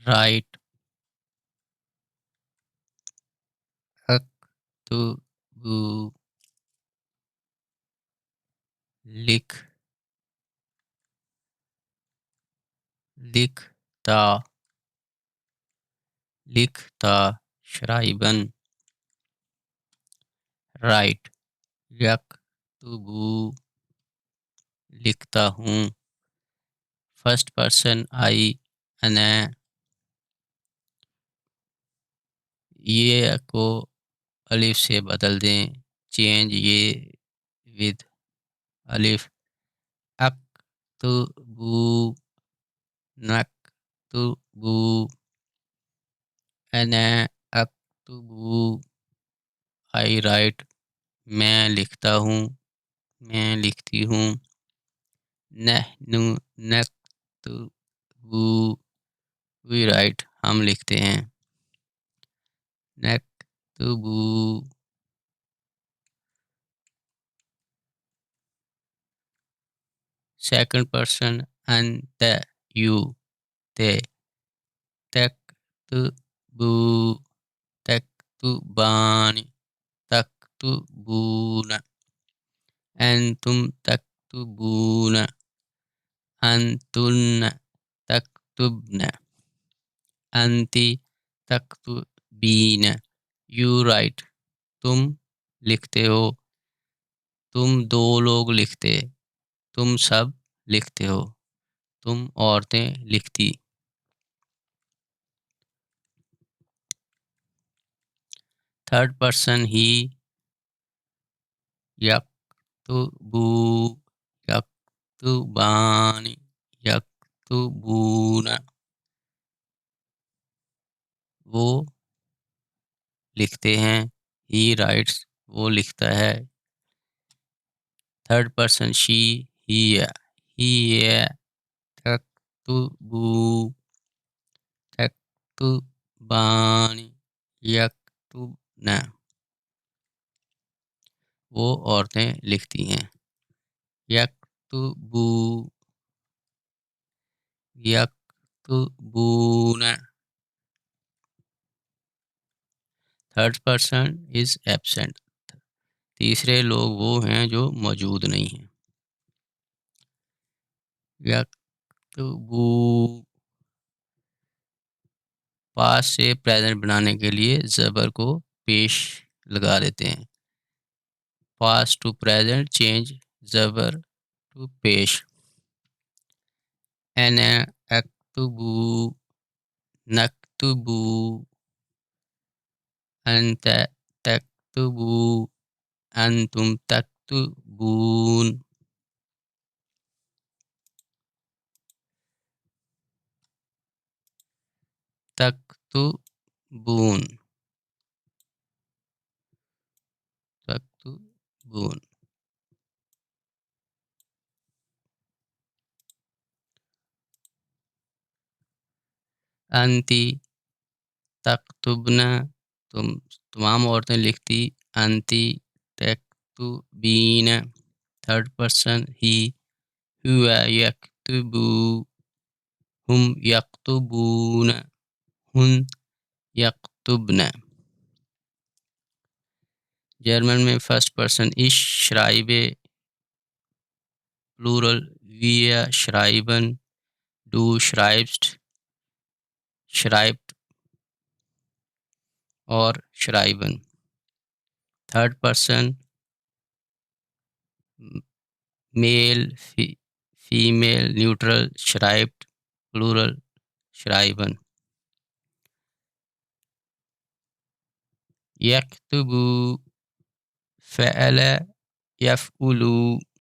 write اکتبو لکھتا شرائبن write یکتبو لکھتا ہوں فرسٹ پرسن آئی انا یہ کو الف سے بدل دیں چینج یہ ود الف اکتبو نکتبو انا اکتبو آئی رائٹ میں لکھتا ہوں میں لکھتی ہوں نحن نکتبو وی رائٹ ہم لکھتے ہیں نکتبو سیکنڈ پرسن انت یو تے تکتبو تکتبان تکتبون انتم تکتبون انتن تکتبن انتی تکتبین یو رائٹ تم لکھتے ہو تم دو لوگ لکھتے تم سب لکھتے ہو تم عورتیں لکھتی تھرڈ پرسن ہی یکتبو یکتبان یکتبون وہ لکھتے ہیں ہی رائٹس وہ لکھتا ہے تھرڈ پرسن شی ہی تکتبو تکتبان یکتبن وہ عورتیں لکھتی ہیں یکتبو یکتبون تھرڈ پرسن از ایبسینٹ تیسرے لوگ وہ ہیں جو موجود نہیں ہیں یکتبو پاس سے پریزنٹ بنانے کے لیے زبر کو پیش لگا دیتے ہیں پاس ٹو پریزنٹ چینج زبر ٹو پیش انا اکتبو نکتبو انت تکتبو انتم تکتبون تکتبون تکتبون انتی تکتبن تمام عورتیں لکھتی انتی تکتبین تھرڈ پرسن ہی ہوا یکتبو ہم یکتبون ہن یکتبن جرمن میں first person ich schreibe plural wir schreiben du schreibst schreibt اور schreiben third person male female neutral schreibt plural schreiben یکتبو فعل یفعلو